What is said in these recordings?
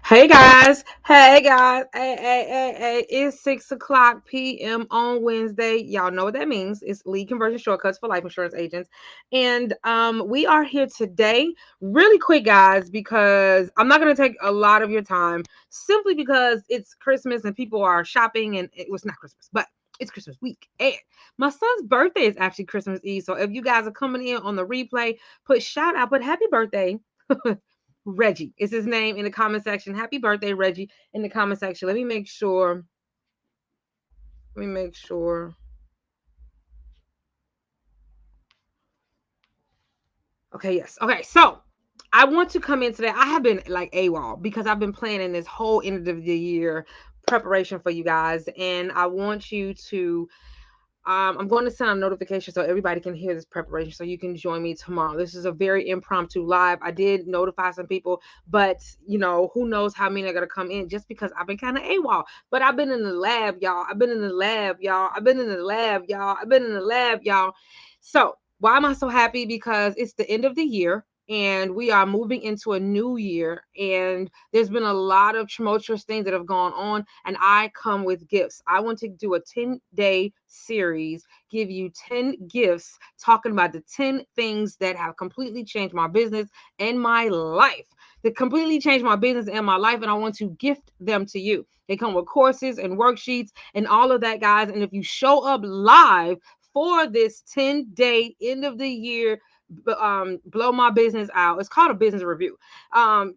Hey guys, hey, it's 6 o'clock p.m. on Wednesday. Y'all know what that means. It's lead conversion shortcuts for life insurance agents. And we are here today, really quick, guys, because I'm not gonna take a lot of your time simply because it's Christmas and people are shopping, and it was not Christmas, but it's Christmas week. And my son's birthday is actually Christmas Eve. So if you guys are coming in on the replay, put happy birthday. Reggie is his name in the comment section. Happy birthday, Reggie, in the comment section. Let me make sure. Let me make sure. Okay, yes. Okay, so I want to come in today. I have been like AWOL because I've been planning this whole end of the year preparation for you guys, and I want you to I'm going to send a notification so everybody can hear this preparation so you can join me tomorrow. This is a very impromptu live. I did notify some people, but who knows how many are going to come in just because I've been kind of AWOL. But I've been in the lab, y'all. I've been in the lab, y'all. I've been in the lab, y'all. I've been in the lab, y'all. So, why am I so happy? Because it's the end of the year and we are moving into a new year, and there's been a lot of tumultuous things that have gone on, and I come with gifts. I want to do a 10-day series, give you 10 gifts talking about the 10 things that have completely changed my business and my life, that completely changed my business and my life, and I want to gift them to you. They come with courses and worksheets and all of that, guys. And if you show up live for this 10-day end of the year blow my business out, it's called a business review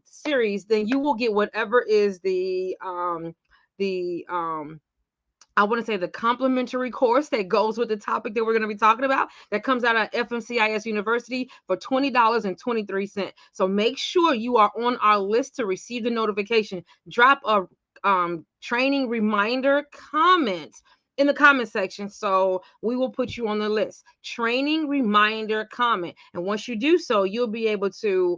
series, then you will get whatever is the I want to say the complimentary course that goes with the topic that we're going to be talking about, that comes out of FMCIS University for $20.23. So make sure you are on our list to receive the notification. Drop a training reminder comment in the comment section so we will put you on the list. Training reminder comment, and once you do so, you'll be able to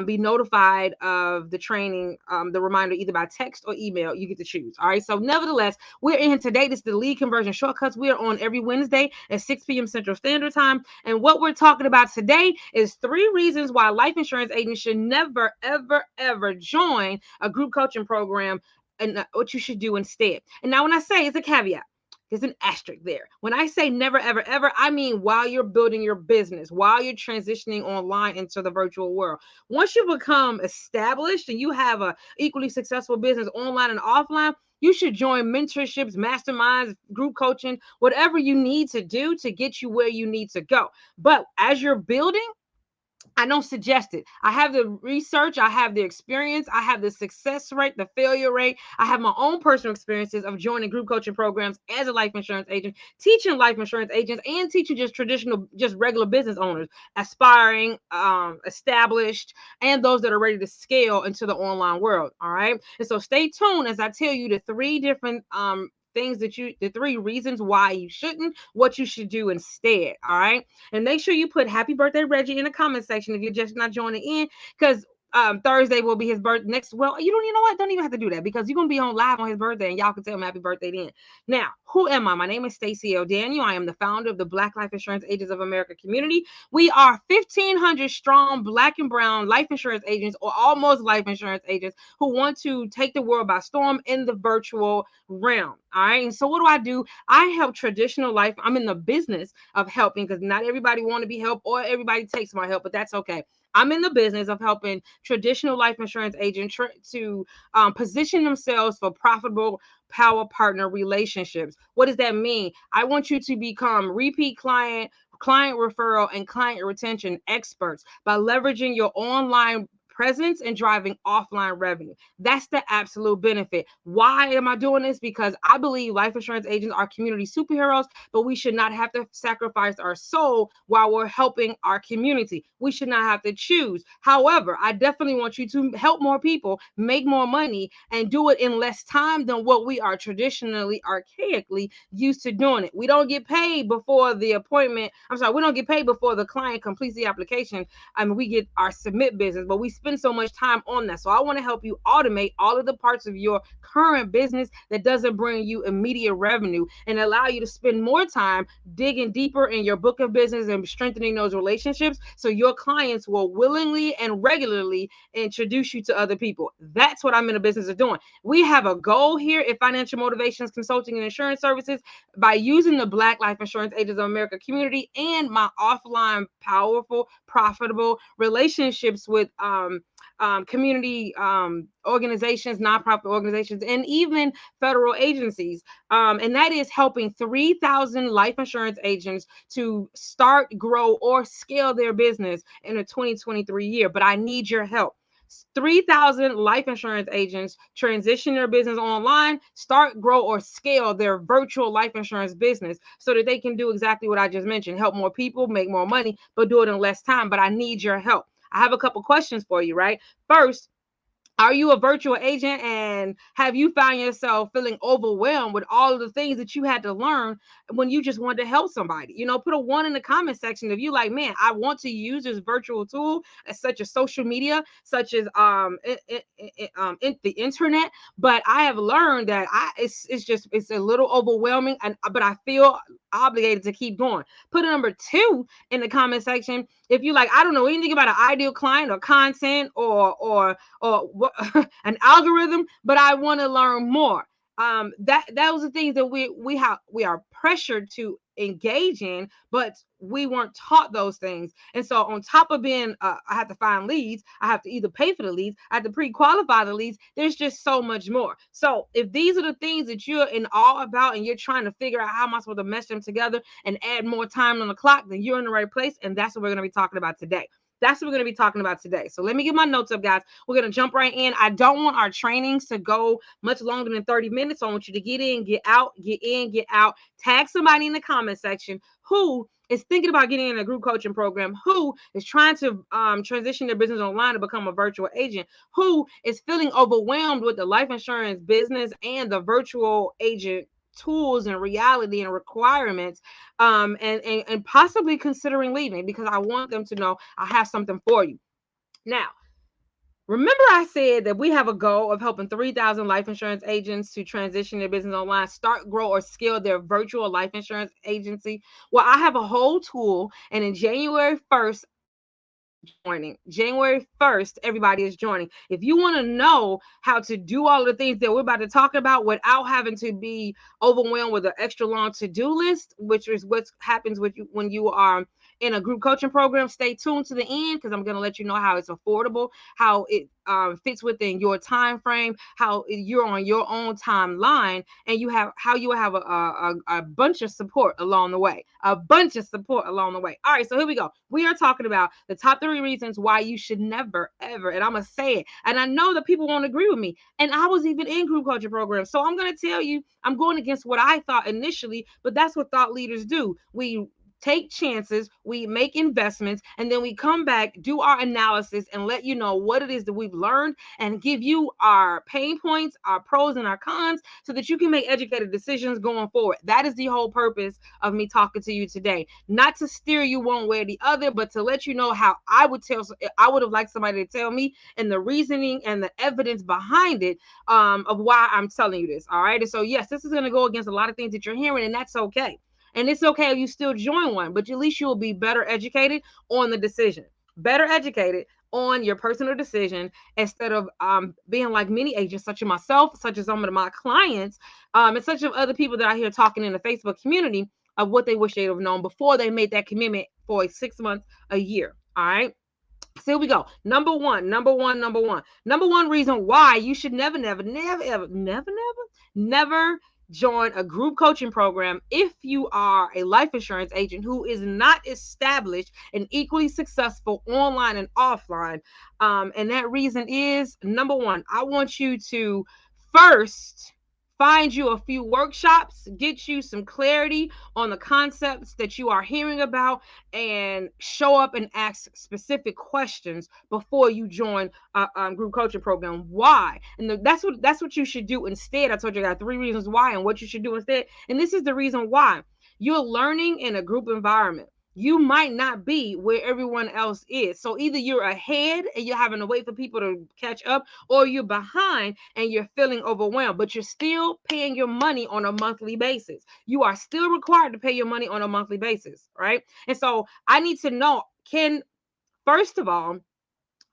be notified of the training, the reminder, either by text or email. You get to choose. All right, so nevertheless, we're in today. This is the lead conversion shortcuts. We are on every Wednesday at 6 p.m. Central Standard Time, and what we're talking about today is 3 reasons why life insurance agents should never ever join a group coaching program, and what you should do instead. And now when I say, it's a caveat, there's an asterisk there. When I say never, ever, ever, I mean while you're building your business, while you're transitioning online into the virtual world. Once you become established and you have a equally successful business online and offline, you should join mentorships, masterminds, group coaching, whatever you need to do to get you where you need to go. But as you're building, I don't suggest it. I have the research, I have the experience, I have the success rate, the failure rate. I have my own personal experiences of joining group coaching programs as a life insurance agent, teaching life insurance agents, and teaching just traditional, just regular business owners, aspiring, established, and those that are ready to scale into the online world. All right. And so stay tuned as I tell you the 3 reasons why you shouldn't, what you should do instead. All right. And make sure you put happy birthday, Reggie, in the comment section if you're just not joining in, because Thursday will be his birthday next. Well, you know what? Don't even have to do that because you're gonna be on live on his birthday, and y'all can tell him happy birthday then. Now, who am I? My name is Stacey L. Daniel. I am the founder of the Black Life Insurance Agents of America community. We are 1,500 strong Black and Brown life insurance agents, or almost life insurance agents, who want to take the world by storm in the virtual realm. All right. And so, what do? I help traditional life. I'm in the business of helping, because not everybody want to be helped or everybody takes my help, but that's okay. I'm in the business of helping traditional life insurance agents to position themselves for profitable power partner relationships. What does that mean? I want you to become repeat client referral, and client retention experts by leveraging your online presence and driving offline revenue. That's the absolute benefit. Why am I doing this? Because I believe life insurance agents are community superheroes, but we should not have to sacrifice our soul while we're helping our community. We should not have to choose. However, I definitely want you to help more people, make more money, and do it in less time than what we are traditionally, archaically used to doing it. We don't get paid before the appointment. I'm sorry, we don't get paid before the client completes the application. I mean, we get our submit business, but we spend spend so much time on that. So I want to help you automate all of the parts of your current business that doesn't bring you immediate revenue and allow you to spend more time digging deeper in your book of business and strengthening those relationships so your clients will willingly and regularly introduce you to other people. That's what I'm in the business of doing. We have a goal here at Financial Motivations Consulting and Insurance Services by using the Black Life Insurance Agents of America community and my offline, powerful, profitable relationships with community organizations, nonprofit organizations, and even federal agencies. And that is helping 3,000 life insurance agents to start, grow, or scale their business in the 2023 year. But I need your help. 3,000 life insurance agents transition their business online, start, grow, or scale their virtual life insurance business so that they can do exactly what I just mentioned, help more people, make more money, but do it in less time. But I need your help. I have a couple questions for you, right? First, are you a virtual agent and have you found yourself feeling overwhelmed with all of the things that you had to learn when you just wanted to help somebody? Put a 1 in the comment section if you like, man, I want to use this virtual tool such as social media, such as the internet, but I have learned that it's a little overwhelming, but I feel obligated to keep going. Put a number 2 in the comment section if you like, I don't know anything about an ideal client or content or what an algorithm, but I want to learn more. That was the things that we are pressured to engage in, but we weren't taught those things. And so on top of being I have to find leads, I have to either pay for the leads, I have to pre-qualify the leads. There's just so much more. So if these are the things that you're in awe about and you're trying to figure out how am I supposed to mesh them together and add more time on the clock, then you're in the right place. And that's what we're going to be talking about today. That's what we're going to be talking about today. So let me get my notes up, guys. We're going to jump right in. I don't want our trainings to go much longer than 30 minutes. I want you to get in, get out, get in, get out. Tag somebody in the comment section who is thinking about getting in a group coaching program, who is trying to transition their business online to become a virtual agent, who is feeling overwhelmed with the life insurance business and the virtual agent tools and reality and requirements, and possibly considering leaving, because I want them to know I have something for you. Now, remember I said that we have a goal of helping 3,000 life insurance agents to transition their business online, start, grow, or scale their virtual life insurance agency. Well, I have a whole tool, and in January 1st, everybody is joining. If you want to know how to do all the things that we're about to talk about without having to be overwhelmed with an extra long to-do list, which is what happens with you when you are in a group coaching program, stay tuned to the end, because I'm going to let you know how it's affordable, how it fits within your time frame, how you're on your own timeline, and you have a bunch of support along the way. All right, so here we go. We are talking about the top 3 reasons why you should never, ever, and I'm going to say it, and I know that people won't agree with me, and I was even in group coaching programs, so I'm going to tell you, I'm going against what I thought initially, but that's what thought leaders do. We take chances, we make investments, and then we come back, do our analysis, and let you know what it is that we've learned and give you our pain points, our pros and our cons, so that you can make educated decisions going forward. That is the whole purpose of me talking to you today. Not to steer you one way or the other, but to let you know how I would have liked somebody to tell me, and the reasoning and the evidence behind it, of why I'm telling you this. All right. And so, yes, this is going to go against a lot of things that you're hearing, and that's okay. And it's okay if you still join one, but at least you'll be better educated on the decision, better educated on your personal decision, instead of being like many agents, such as myself, such as some of my clients, and such of other people that I hear talking in the Facebook community of what they wish they'd have known before they made that commitment for 6 months, a year. All right. So here we go. Number one reason why you should never join a group coaching program if you are a life insurance agent who is not established and equally successful online and offline. And that reason is, number 1, I want you to first find you a few workshops, get you some clarity on the concepts that you are hearing about, and show up and ask specific questions before you join a group coaching program. Why? And that's what you should do instead. I told you I got 3 reasons why and what you should do instead. And this is the reason why. You're learning in a group environment. you might not be where everyone else is. So either you're ahead and you're having to wait for people to catch up, or you're behind and you're feeling overwhelmed, but you're still paying your money on a monthly basis. You are still required to pay your money on a monthly basis, right? And so I need to know, first of all,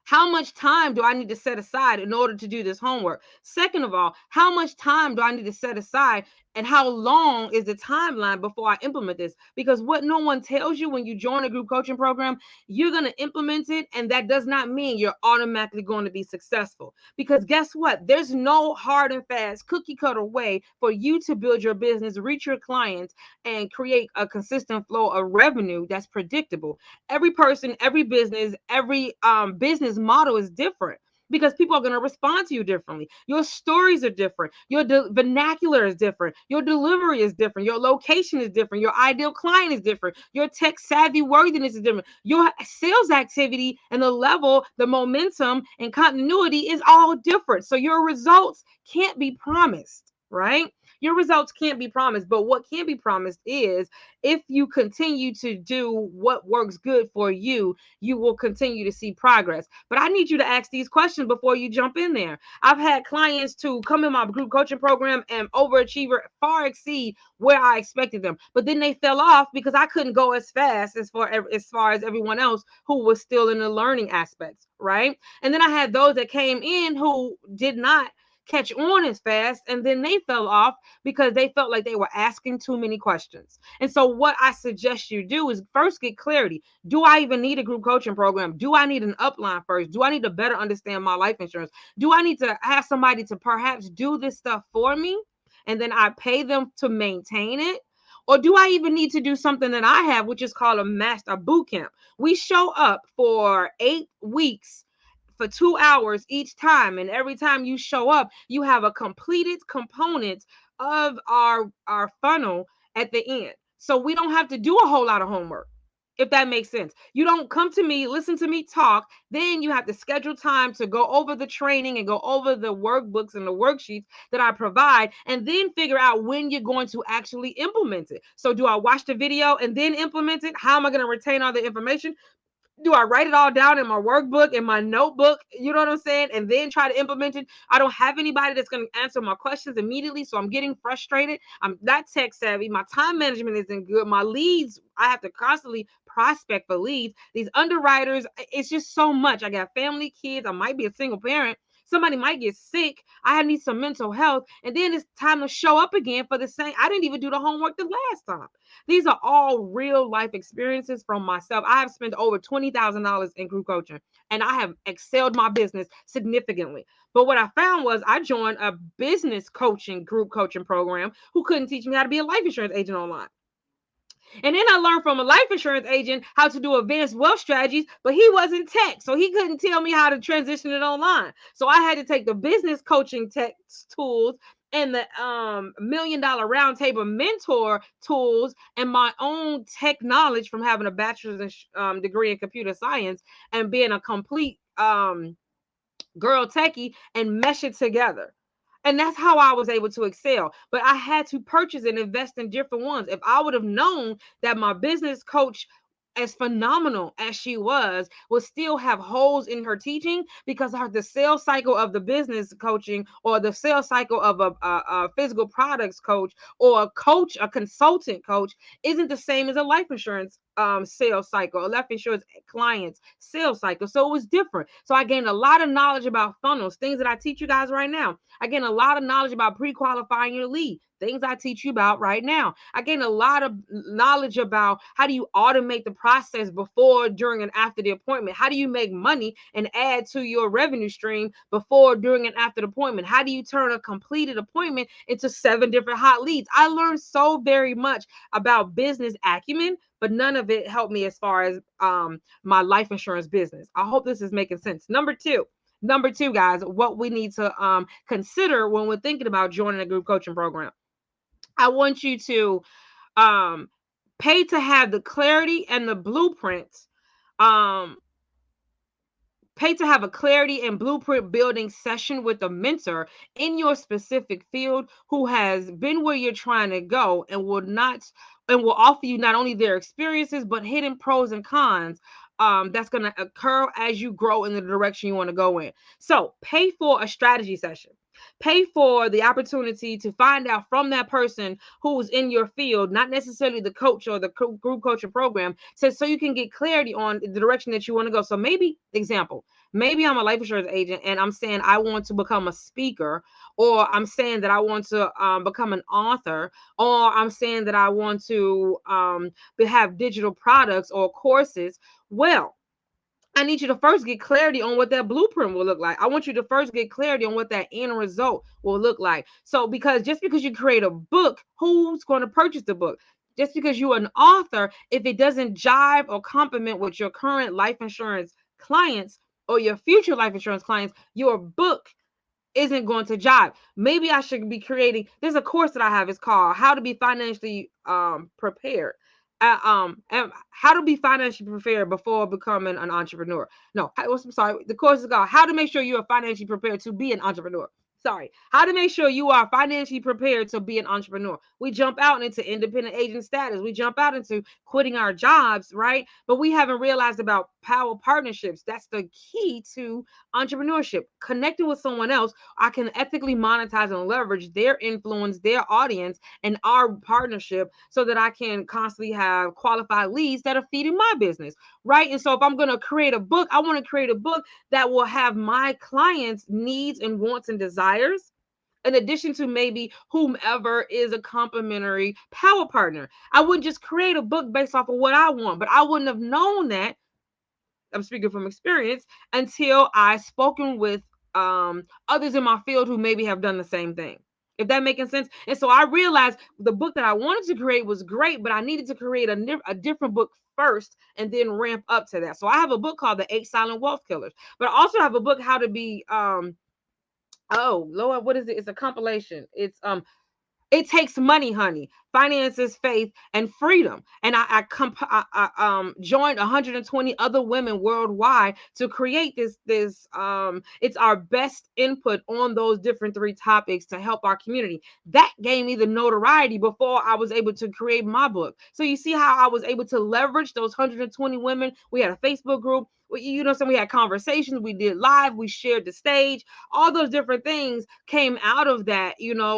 how much time do I need to set aside in order to do this homework? Second of all, how much time do I need to set aside, and how long is the timeline before I implement this? Because what no one tells you when you join a group coaching program, you're going to implement it, and that does not mean you're automatically going to be successful. Because guess what? There's no hard and fast cookie cutter way for you to build your business, reach your clients, and create a consistent flow of revenue that's predictable. Every person, every business, every business model is different, because people are going to respond to you differently. Your stories are different. Your vernacular is different. Your delivery is different. Your location is different. Your ideal client is different. Your tech savvy worthiness is different. Your sales activity and the level, the momentum and continuity is all different. So your results can't be promised, right? Your results can't be promised, but what can be promised is, if you continue to do what works good for you, you will continue to see progress. But I need you to ask these questions before you jump in there. I've had clients to come in my group coaching program and overachiever, far exceed where I expected them. But then they fell off because I couldn't go as fast as far as everyone else who was still in the learning aspects, right? And then I had those that came in who did not catch on as fast, and then they fell off because they felt like they were asking too many questions. And so what I suggest you do is first get clarity. Do I even need a group coaching program? Do I need an upline first? Do I need to better understand my life insurance? Do I need to have somebody to perhaps do this stuff for me, and then I pay them to maintain it? Or do I even need to do something that I have, which is called a master boot camp? We show up for 8 weeks for 2 hours each time. And every time you show up, you have a completed component of our funnel at the end. So we don't have to do a whole lot of homework, if that makes sense. You don't come to me, listen to me talk, then you have to schedule time to go over the training and go over the workbooks and the worksheets that I provide, and then figure out when you're going to actually implement it. So do I watch the video and then implement it? How am I going to retain all the information? Do I write it all down in my workbook, in my notebook? You know what I'm saying? And then try to implement it. I don't have anybody that's going to answer my questions immediately. So I'm getting frustrated. I'm not tech savvy. My time management isn't good. My leads, I have to constantly prospect for leads. These underwriters, it's just so much. I got family, kids. I might be a single parent. Somebody might get sick. I need some mental health. And then it's time to show up again for the same. I didn't even do the homework the last time. These are all real life experiences from myself. I have spent over $20,000 in group coaching, and I have excelled my business significantly. But what I found was I joined a business coaching group coaching program who couldn't teach me how to be a life insurance agent online. And then I learned from a life insurance agent how to do advanced wealth strategies, but he wasn't tech. So he couldn't tell me how to transition it online. So I had to take the business coaching tech tools and the $1 million roundtable mentor tools and my own tech knowledge from having a bachelor's degree in computer science and being a complete girl techie and mesh it together. And that's how I was able to excel. But I had to purchase and invest in different ones. If I would have known that my business coach, as phenomenal as she was, would still have holes in her teaching because the sales cycle of the business coaching, or the sales cycle of a physical products coach, or a coach, a consultant coach, isn't the same as a life insurance sales cycle, a life insurance client's sales cycle. So it was different. So I gained a lot of knowledge about funnels, things that I teach you guys right now. I gained a lot of knowledge about pre-qualifying your lead, things I teach you about right now. I gained a lot of knowledge about how do you automate the process before, during, and after the appointment. How do you make money and add to your revenue stream before, during, and after the appointment? How do you turn a completed appointment into 7 different hot leads? I learned so very much about business acumen, but none of it helped me as far as my life insurance business. I hope this is making sense. Number two, guys, what we need to consider when we're thinking about joining a group coaching program. I want you to pay to have the clarity and the blueprint. Pay to have a clarity and blueprint building session with a mentor in your specific field who has been where you're trying to go and will not and will offer you not only their experiences, but hidden pros and cons that's going to occur as you grow in the direction you want to go in. So pay for a strategy session. Pay for the opportunity to find out from that person who's in your field, not necessarily the coach or the group coaching program, so you can get clarity on the direction that you want to go. So maybe, example, maybe I'm a life insurance agent and I'm saying I want to become a speaker, or I'm saying that I want to become an author, or I'm saying that I want to have digital products or courses. Well, I need you to first get clarity on what that blueprint will look like. I want you to first get clarity on what that end result will look like. So, because just because you create a book, who's going to purchase the book? Just because you're an author, if it doesn't jive or complement with your current life insurance clients or your future life insurance clients, your book isn't going to jive. Maybe I should be creating. There's a course that I have. It's called How to Be Financially Prepared. And how to be financially prepared before becoming an entrepreneur. No, I'm sorry. The course is called How to Make Sure You Are Financially Prepared to Be an Entrepreneur. Sorry, how to make sure you are financially prepared to be an entrepreneur. We jump out into independent agent status. We jump out into quitting our jobs, right? But we haven't realized about power partnerships. That's the key to entrepreneurship. Connecting with someone else, I can ethically monetize and leverage their influence, their audience, and our partnership so that I can constantly have qualified leads that are feeding my business, right? And so if I'm going to create a book, I want to create a book that will have my clients' needs and wants and desires, in addition to maybe whomever is a complementary power partner. I wouldn't just create a book based off of what I want, but I wouldn't have known that, I'm speaking from experience, until I spoken with others in my field who maybe have done the same thing. If that making sense. And so I realized the book that I wanted to create was great, but I needed to create a different book first and then ramp up to that. So I have a book called The 8 Silent Wealth Killers, but I also have a book, How to Be oh Lord, what is it? It's a compilation. It's It Takes Money, Honey, Finances, Faith, and Freedom. And I joined 120 other women worldwide to create this. It's our best input on those different three topics to help our community. That gave me the notoriety before I was able to create my book. So you see how I was able to leverage those 120 women. We had a Facebook group. So we had conversations, we did live, we shared the stage, all those different things came out of that,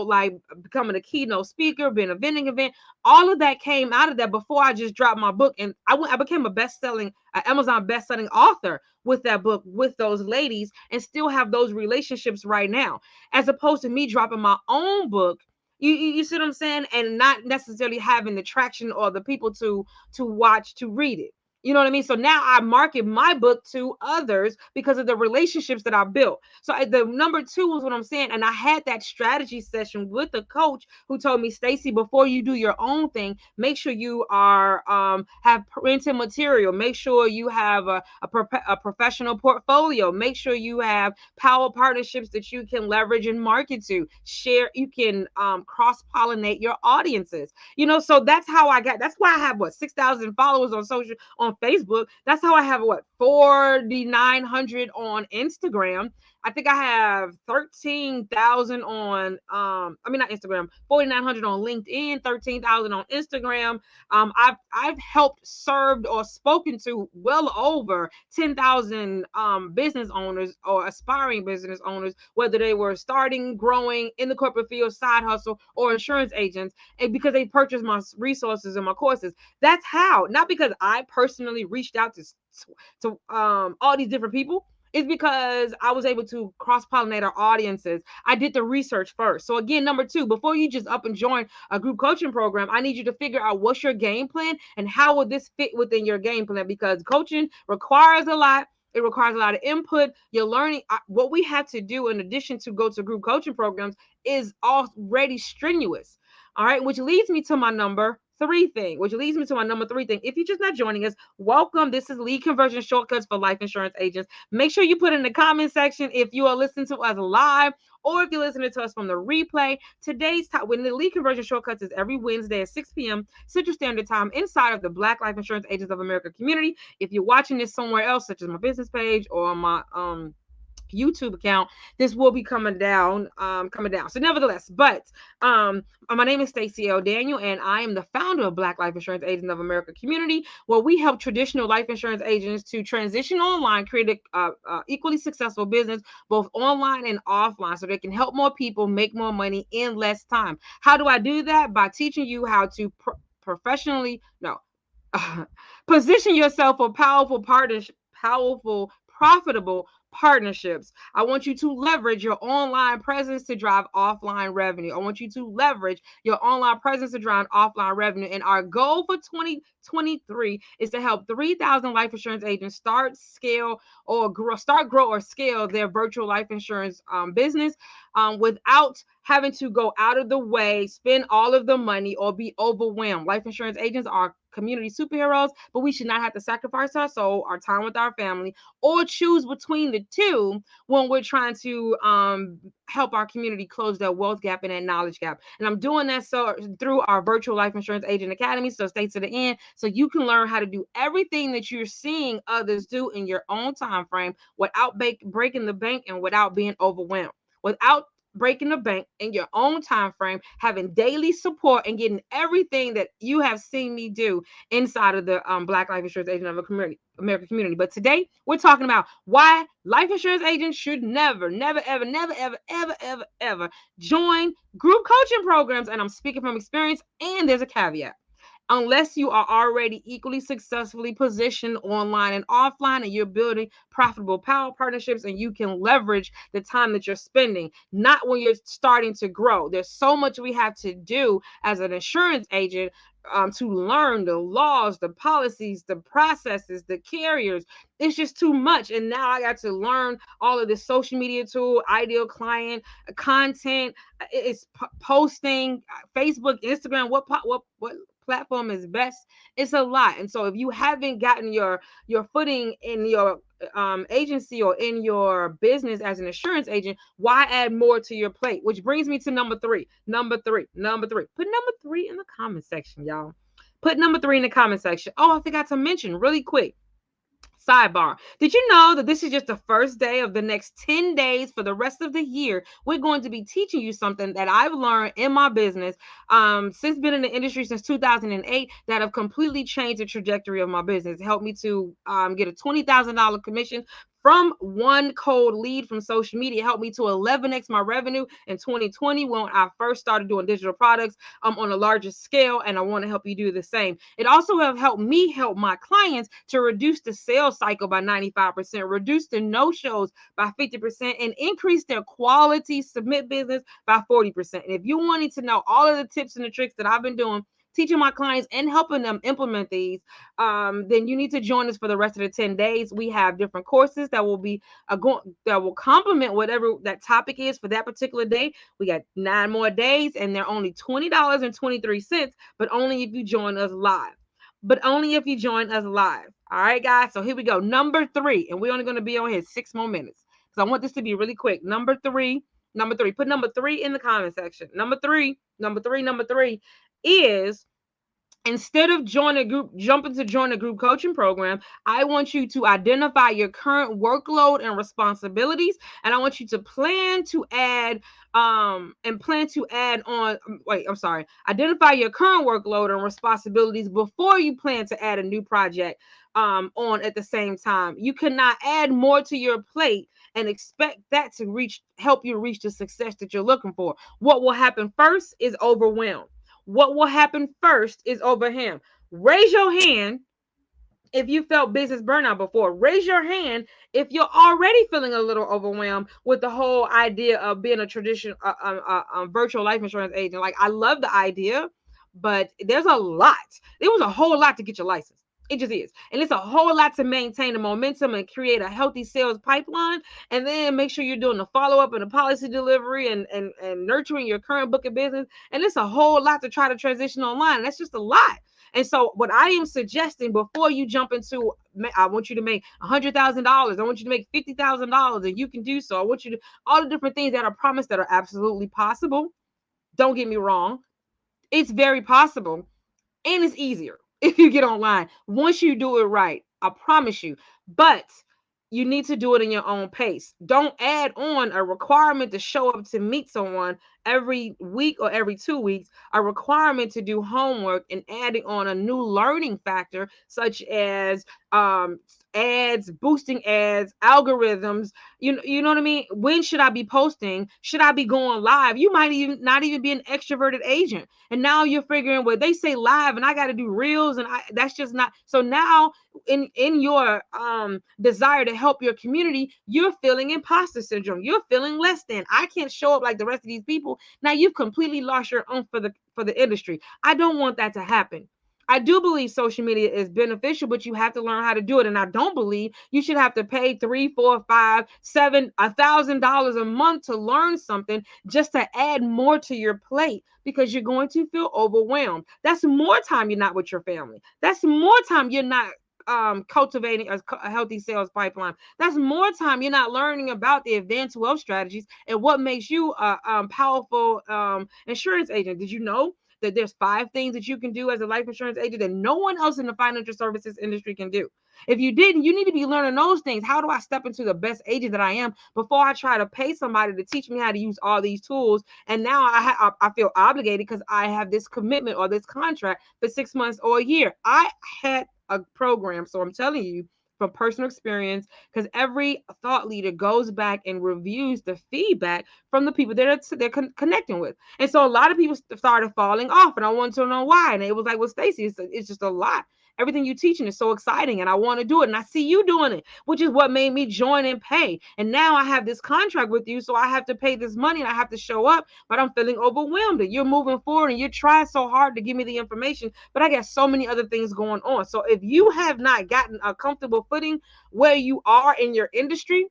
like becoming a keynote speaker, being a vending event. All of that came out of that before I just dropped my book. And I became a Amazon best-selling author with that book, with those ladies, and still have those relationships right now, as opposed to me dropping my own book. You see what I'm saying? And not necessarily having the traction or the people to watch, to read it. You know what I mean? So now I market my book to others because of the relationships that I built. So the number two was what I'm saying. And I had that strategy session with a coach who told me, Stacey, before you do your own thing, make sure you are have printed material. Make sure you have a professional portfolio. Make sure you have power partnerships that you can leverage and market to. Share, you can cross-pollinate your audiences. So that's why I have 6,000 followers on Facebook. That's how I have 4,900 on Instagram. I think I have 13,000 on not Instagram, 4,900 on LinkedIn, 13,000 on Instagram. I've helped, served, or spoken to well over 10,000 business owners or aspiring business owners, whether they were starting, growing in the corporate field, side hustle, or insurance agents, and because they purchased my resources and my courses. That's how, not because I personally reached out to all these different people. It's because I was able to cross-pollinate our audiences. I did the research first. So again, number two, before you just up and join a group coaching program, I need you to figure out what's your game plan and how will this fit within your game plan, because coaching requires a lot. It requires a lot of input. You're learning. What we have to do in addition to go to group coaching programs is already strenuous. All right, which leads me to my number three thing. If you're just not joining us, welcome. This is Lead Conversion Shortcuts for Life Insurance Agents. Make sure you put in the comment section if you are listening to us live or if you're listening to us from the replay. Today's time, when the Lead Conversion Shortcuts is every Wednesday at 6 p.m. Central Standard Time inside of the Black Life Insurance Agents of America community. If you're watching this somewhere else, such as my business page or my YouTube account, this will be coming down, So nevertheless, but my name is Stacey L. Daniel, and I am the founder of Black Life Insurance Agents of America community, where we help traditional life insurance agents to transition online, create a equally successful business, both online and offline, so they can help more people make more money in less time. How do I do that? By teaching you how to professionally, no, position yourself for powerful partners, powerful, profitable partnerships. I want you to leverage your online presence to drive offline revenue. I want you to leverage your online presence to drive offline revenue. And our goal for 2023 is to help 3,000 life insurance agents start, scale, or grow or scale their virtual life insurance business without having to go out of the way, spend all of the money, or be overwhelmed. Life insurance agents are community superheroes, but we should not have to sacrifice our soul, our time with our family, or choose between the two when we're trying to help our community close that wealth gap and that knowledge gap. And I'm doing that so through our virtual life insurance agent academy. So stay to the end so you can learn how to do everything that you're seeing others do in your own time frame without breaking the bank and without being overwhelmed. Without breaking the bank in your own time frame, having daily support, and getting everything that you have seen me do inside of the Black Life Insurance Agent of America community. But today we're talking about why life insurance agents should never, never, ever, never, ever, ever, ever, ever join group coaching programs. And I'm speaking from experience, and there's a caveat. Unless you are already equally successfully positioned online and offline, and you're building profitable power partnerships, and you can leverage the time that you're spending, not when you're starting to grow. There's so much we have to do as an insurance agent to learn the laws, the policies, the processes, the carriers. It's just too much. And now I got to learn all of this social media tool, ideal client content, it's posting, Facebook, Instagram, what platform is best. It's a lot. And so if you haven't gotten your footing in your agency or in your business as an insurance agent, why add more to your plate? Which brings me to number three. Put number three in the comment section, y'all. Put number three in the comment section. Oh, I forgot to mention really quick. Sidebar. Did you know that this is just the first day of the next 10 days for the rest of the year? We're going to be teaching you something that I've learned in my business since been in the industry since 2008 that have completely changed the trajectory of my business. It helped me to get a $20,000 commission from one cold lead from social media. It helped me to 11x my revenue in 2020 when I first started doing digital products on a larger scale, and I want to help you do the same. It also have helped me help my clients to reduce the sales cycle by 95%, reduce the no-shows by 50%, and increase their quality submit business by 40%. And if you wanted to know all of the tips and the tricks that I've been doing, teaching my clients and helping them implement these, then you need to join us for the rest of the 10 days. We have different courses that will be that will complement whatever that topic is for that particular day. We got 9 more days, and they're only $20.23, but only if you join us live. All right, guys. So here we go. Number three, and we're only going to be on here 6 more minutes because I want this to be really quick. Number three. Put number three in the comment section. Number three is, instead of jumping to join a group coaching program, I want you to identify your current workload and responsibilities, and I want you to plan to add identify your current workload and responsibilities before you plan to add a new project on at the same time. You cannot add more to your plate and expect that to help you reach the success that you're looking for. What will happen first is overwhelm. What will happen first is overwhelm. Raise your hand if you felt business burnout before. Raise your hand if you're already feeling a little overwhelmed with the whole idea of being a traditional virtual life insurance agent. Like, I love the idea, but there's a lot. There was a whole lot to get your license. It just is. And it's a whole lot to maintain the momentum and create a healthy sales pipeline. And then make sure you're doing the follow-up and the policy delivery and nurturing your current book of business. And it's a whole lot to try to transition online. That's just a lot. And so what I am suggesting, before you jump into, I want you to make $100,000. I want you to make $50,000, and you can do so. I want you to, all the different things that are promised that are absolutely possible. Don't get me wrong. It's very possible, and it's easier if you get online once you do it right. I promise you. But you need to do it in your own pace. Don't add on a requirement to show up to meet someone every week or every 2 weeks, a requirement to do homework, and adding on a new learning factor such as ads, boosting ads, algorithms. You know what I mean? When should I be posting? Should I be going live? You might even not even be an extroverted agent. And now you're figuring, well, they say live and I got to do reels, and that's just not. So now in your desire to help your community, you're feeling imposter syndrome. You're feeling less than. I can't show up like the rest of these people. Now you've completely lost your own for the industry. I don't want that to happen. I do believe social media is beneficial, but you have to learn how to do it. And I don't believe you should have to pay $3, $4, $5, $7, $1,000 a month to learn something just to add more to your plate, because you're going to feel overwhelmed. That's more time you're not with your family. That's more time you're not cultivating a healthy sales pipeline. That's more time you're not learning about the advanced wealth strategies and what makes you a powerful insurance agent. Did you know that there's 5 things that you can do as a life insurance agent that no one else in the financial services industry can do? If you didn't, you need to be learning those things. How do I step into the best agent that I am before I try to pay somebody to teach me how to use all these tools? And now I feel obligated because I have this commitment or this contract for 6 months or a year. I had a program, so I'm telling you from personal experience, because every thought leader goes back and reviews the feedback from the people that they're connecting with. And so a lot of people started falling off, and I wanted to know why. And it was like, well, Stacey, it's just a lot. Everything you're teaching is so exciting, and I want to do it, and I see you doing it, which is what made me join and pay. And now I have this contract with you, so I have to pay this money and I have to show up, but I'm feeling overwhelmed. And you're moving forward and you're trying so hard to give me the information, but I got so many other things going on. So if you have not gotten a comfortable footing where you are in your industry,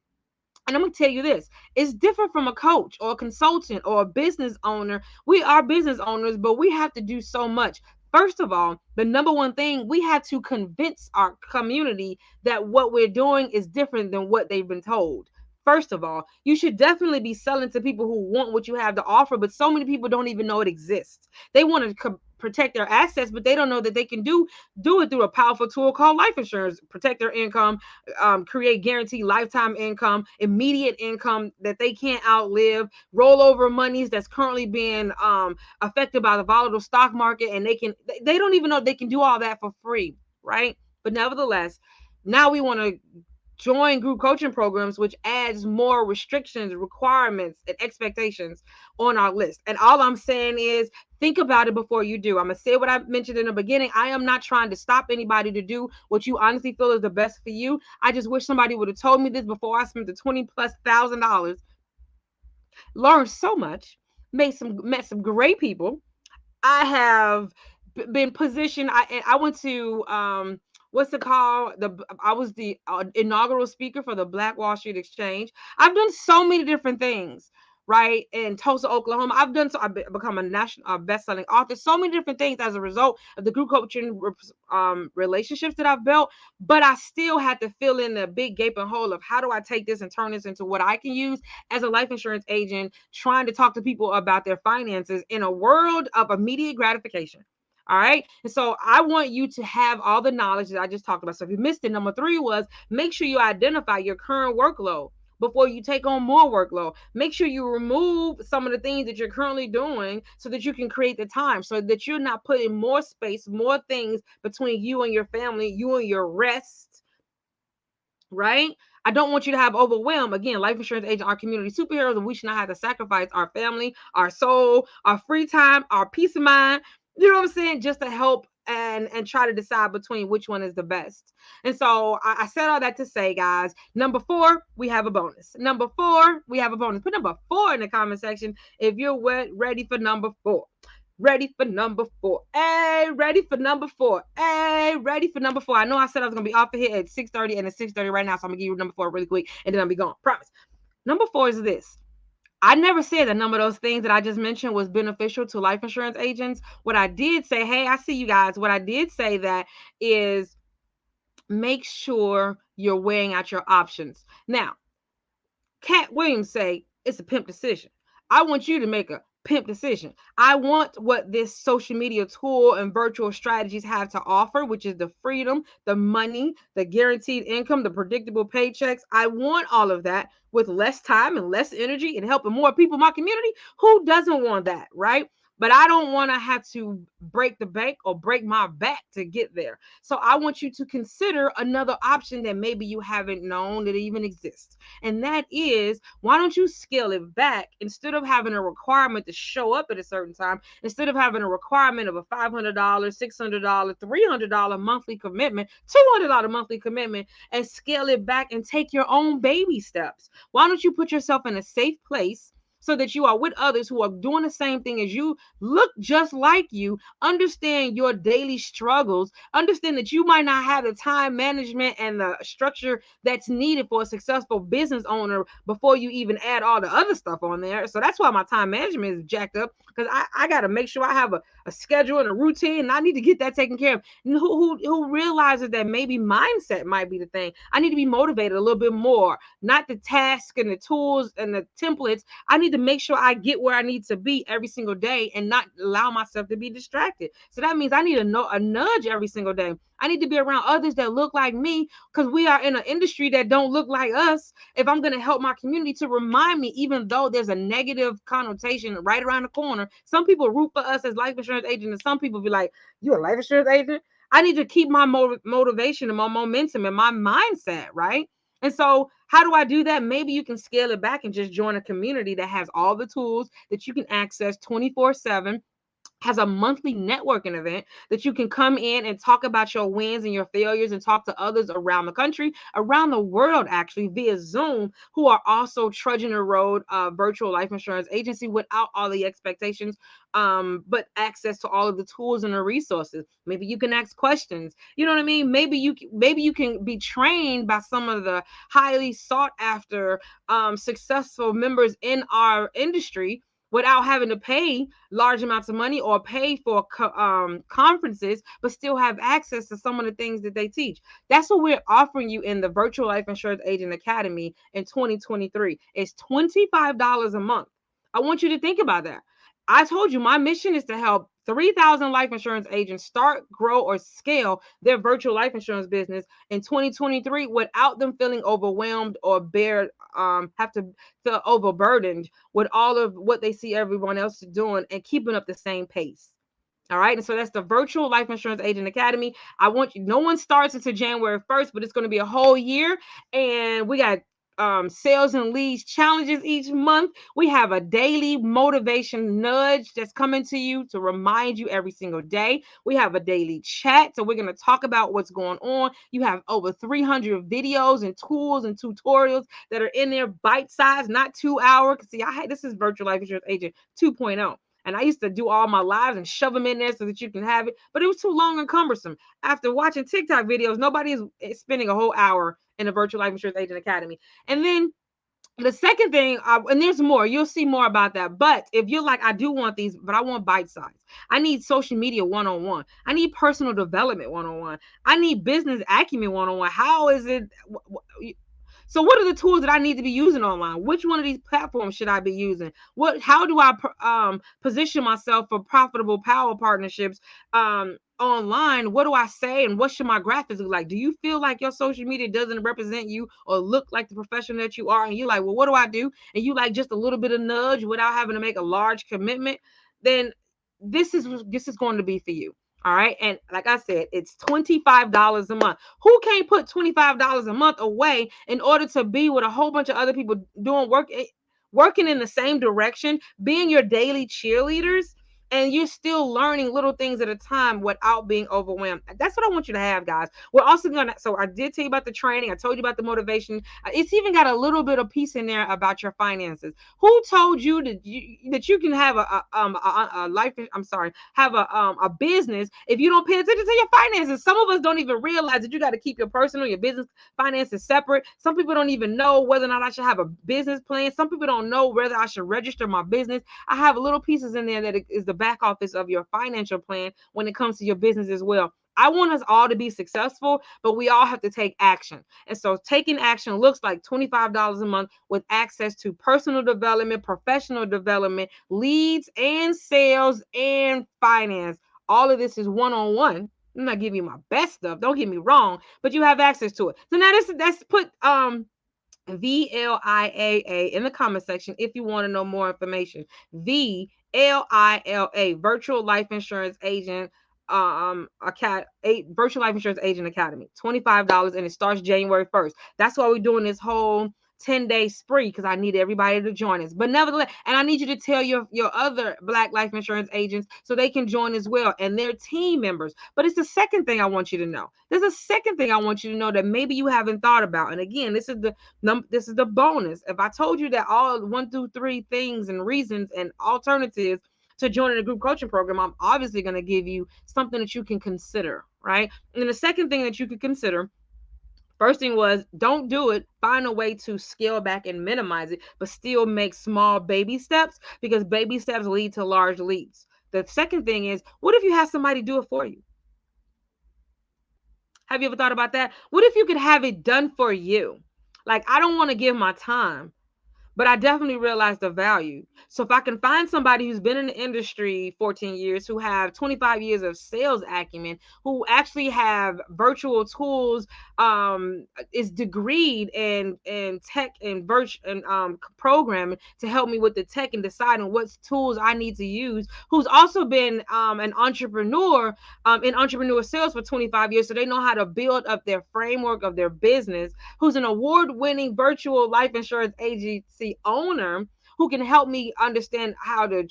and I'm going to tell you this, it's different from a coach or a consultant or a business owner. We are business owners, but we have to do so much. First of all, the number one thing, we have to convince our community that what we're doing is different than what they've been told. First of all, you should definitely be selling to people who want what you have to offer, but so many people don't even know it exists. They want to protect their assets, but they don't know that they can do it through a powerful tool called life insurance. Protect their income, create guaranteed lifetime income, immediate income that they can't outlive, rollover monies that's currently being affected by the volatile stock market, and they don't even know they can do all that for free, right? But nevertheless, now we want to join group coaching programs, which adds more restrictions, requirements, and expectations on our list. And all I'm saying is, think about it before you do. I'm going to say what I mentioned in the beginning. I am not trying to stop anybody to do what you honestly feel is the best for you. I just wish somebody would have told me this before I spent the $20,000+. Learned so much, met some great people. I have been positioned. I went to what's it called? I was the inaugural speaker for the Black Wall Street Exchange. I've done so many different things, right? In Tulsa, Oklahoma, I've become a national best-selling author. So many different things as a result of the group coaching relationships that I've built. But I still had to fill in the big gaping hole of how do I take this and turn this into what I can use as a life insurance agent, trying to talk to people about their finances in a world of immediate gratification. All right. And so I want you to have all the knowledge that I just talked about. So if you missed it, number 3 was make sure you identify your current workload before you take on more workload. Make sure you remove some of the things that you're currently doing so that you can create the time, so that you're not putting more space, more things between you and your family, you and your rest, right? I don't want you to have overwhelm. Again, life insurance agent, our community superheroes, and we should not have to sacrifice our family, our soul, our free time, our peace of mind. You know what I'm saying? Just to help and try to decide between which one is the best. And so I said all that to say, guys, number 4, we have a bonus. Number 4, we have a bonus. Put number 4 in the comment section if you're ready for number 4. Ready for number 4. Hey, ready for number 4. Hey, ready for number 4. I know I said I was going to be off of here at 6:30, and it's 6:30 right now, so I'm going to give you number 4 really quick, and then I'll be gone. Promise. Number 4 is this. I never said that none of those things that I just mentioned was beneficial to life insurance agents. What I did say, hey, I see you guys. What I did say that is make sure you're weighing out your options. Now, Cat Williams say it's a pimp decision. I want you to make a pimp decision. I want what this social media tool and virtual strategies have to offer, which is the freedom, the money, the guaranteed income, the predictable paychecks. I want all of that with less time and less energy and helping more people in my community. Who doesn't want that, right? But I don't want to have to break the bank or break my back to get there. So I want you to consider another option that maybe you haven't known that even exists. And that is, why don't you scale it back instead of having a requirement to show up at a certain time, instead of having a requirement of a $500, $600, $300 monthly commitment, $200 monthly commitment, and scale it back and take your own baby steps. Why don't you put yourself in a safe place so that you are with others who are doing the same thing as you, look just like you, understand your daily struggles, understand that you might not have the time management and the structure that's needed for a successful business owner before you even add all the other stuff on there. So that's why my time management is jacked up, because I got to make sure I have a schedule and a routine, and I need to get that taken care of. And who realizes that maybe mindset might be the thing. I need to be motivated a little bit more, not the task and the tools and the templates. I need to make sure I get where I need to be every single day and not allow myself to be distracted. So that means I need a nudge every single day. I need to be around others that look like me, because we are in an industry that don't look like us. If I'm going to help my community, to remind me, even though there's a negative connotation right around the corner, some people root for us as life insurance agents, and some people be like, "You a life insurance agent?" I need to keep my motivation and my momentum and my mindset right. And so, how do I do that? Maybe you can scale it back and just join a community that has all the tools that you can access 24/7, has a monthly networking event that you can come in and talk about your wins and your failures and talk to others around the country, around the world, actually, via Zoom, who are also trudging the road of virtual life insurance agency without all the expectations, but access to all of the tools and the resources. Maybe you can ask questions. You know what I mean? Maybe you can be trained by some of the highly sought after, successful members in our industry without having to pay large amounts of money or pay for conferences, but still have access to some of the things that they teach. That's what we're offering you in the Virtual Life Insurance Agent Academy in 2023. It's $25 a month. I want you to think about that. I told you my mission is to help 3,000 life insurance agents start, grow, or scale their virtual life insurance business in 2023 without them feeling overwhelmed or have to feel overburdened with all of what they see everyone else doing and keeping up the same pace. All right. And so that's the Virtual Life Insurance Agent Academy. I want you, no one starts until January 1st, but it's going to be a whole year. And we got sales and leads challenges each month. We have a daily motivation nudge that's coming to you to remind you every single day. We have a daily chat. So we're going to talk about what's going on. You have over 300 videos and tools and tutorials that are in there, bite size, not 2 hour. See, this is Virtual Life Insurance Agent 2.0. And I used to do all my lives and shove them in there so that you can have it, but it was too long and cumbersome. After watching TikTok videos, nobody is spending a whole hour in the Virtual Life Insurance Agent Academy. And then the second thing, and there's more, you'll see more about that. But if you're like, I do want these, but I want bite size. I need social media 101. I need personal development 101. I need business acumen 101. How is it? So what are the tools that I need to be using online? Which one of these platforms should I be using? How do I position myself for profitable power partnerships online? What do I say, and what should my graphics look like? Do you feel like your social media doesn't represent you or look like the professional that you are, and you're like, well, what do I do? And you like just a little bit of nudge without having to make a large commitment? Then this is going to be for you. All right. And like I said, it's $25 a month. Who can't put $25 a month away in order to be with a whole bunch of other people doing working in the same direction, being your daily cheerleaders, and you're still learning little things at a time without being overwhelmed? That's what I want you to have, guys. We're also going to, so I did tell you about the training. I told you about the motivation. It's even got a little bit of piece in there about your finances. Who told you that you can have a life, I'm sorry, have a business if you don't pay attention to your finances? Some of us don't even realize that you got to keep your personal, your business finances separate. Some people don't even know whether or not I should have a business plan. Some people don't know whether I should register my business. I have little pieces in there that is the back office of your financial plan when it comes to your business as well. I want us all to be successful, but we all have to take action. And so taking action looks like $25 a month with access to personal development, professional development, leads and sales and finance. All of this is one-on-one. I'm not giving you my best stuff. Don't get me wrong, but you have access to it. So now let's put VLIAA in the comment section if you want to know more information. VLILA, Virtual Life Insurance Agent Virtual Life Insurance Agent Academy. $25 and it starts January 1st. That's why we're doing this whole 10-day spree, because I need everybody to join us. But nevertheless, and I need you to tell your other Black life insurance agents so they can join as well, and their team members. But it's the second thing I want you to know. There's a second thing I want you to know that maybe you haven't thought about. And again, this is the bonus. If I told you that all 1 through 3 things and reasons and alternatives to joining a group coaching program, I'm obviously going to give you something that you can consider, right? And the second thing that you could consider, first thing was, don't do it. Find a way to scale back and minimize it, but still make small baby steps, because baby steps lead to large leaps. The second thing is, what if you have somebody do it for you? Have you ever thought about that? What if you could have it done for you? Like, I don't want to give my time, but I definitely realize the value. So if I can find somebody who's been in the industry 14 years, who have 25 years of sales acumen, who actually have virtual tools, is degreed in tech and programming to help me with the tech and deciding what tools I need to use, who's also been an entrepreneur in entrepreneur sales for 25 years, so they know how to build up their framework of their business, who's an award-winning virtual life insurance agency owner, who can help me understand how to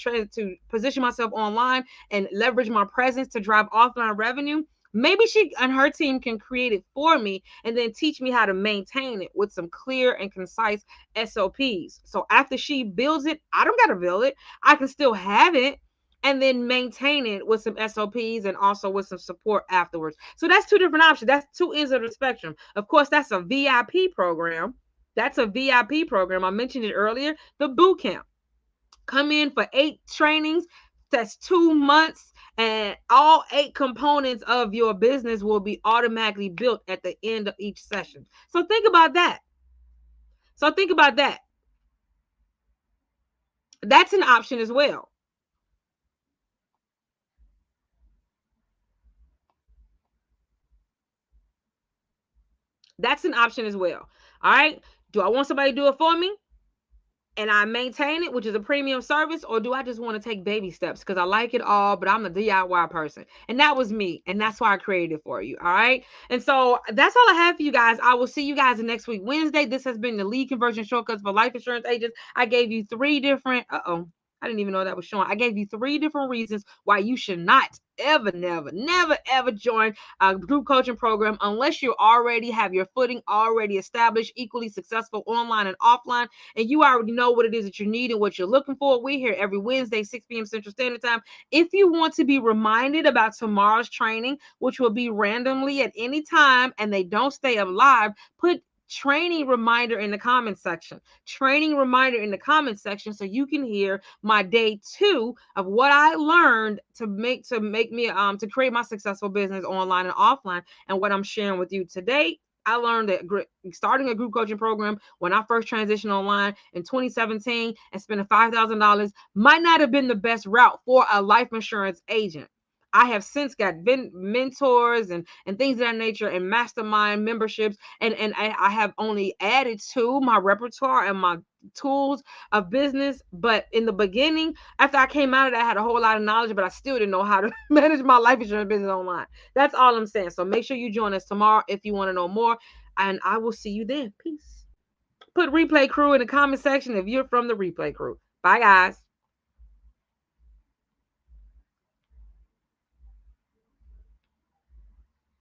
position myself online and leverage my presence to drive offline revenue. Maybe she and her team can create it for me and then teach me how to maintain it with some clear and concise SOPs. So after she builds it, I don't got to build it. I can still have it and then maintain it with some SOPs and also with some support afterwards. So that's two different options. That's two ends of the spectrum. Of course, that's a VIP program. That's a VIP program. I mentioned it earlier, the boot camp. Come in for 8 trainings. That's 2 months, and all 8 components of your business will be automatically built at the end of each session. So think about that. That's an option as well. That's an option as well. All right. Do I want somebody to do it for me and I maintain it, which is a premium service, or do I just want to take baby steps because I like it all, but I'm a DIY person? And that was me, and that's why I created it for you. All right. And so that's all I have for you guys. I will see you guys next week, Wednesday. This has been the Lead Conversion Shortcuts for Life Insurance Agents. I gave you 3 different. I didn't even know that was showing. I gave you 3 different reasons why you should not ever, never, ever join a group coaching program unless you already have your footing already established, equally successful online and offline, and you already know what it is that you need and what you're looking for. We're here every Wednesday, 6 p.m. Central Standard Time. If you want to be reminded about tomorrow's training, which will be randomly at any time, and they don't stay up live, put training reminder in the comment section. Training reminder in the comment section so you can hear my day 2 of what I learned to make me to create my successful business online and offline, and what I'm sharing with you today. I learned that starting a group coaching program when I first transitioned online in 2017 and spending $5,000 might not have been the best route for a life insurance agent. I have since got mentors and things of that nature and mastermind memberships, and I have only added to my repertoire and my tools of business. But in the beginning, after I came out of that, I had a whole lot of knowledge, but I still didn't know how to manage my life insurance business online. That's all I'm saying. So make sure you join us tomorrow if you want to know more, and I will see you then. Peace. Put replay crew in the comment section if you're from the replay crew. Bye, guys.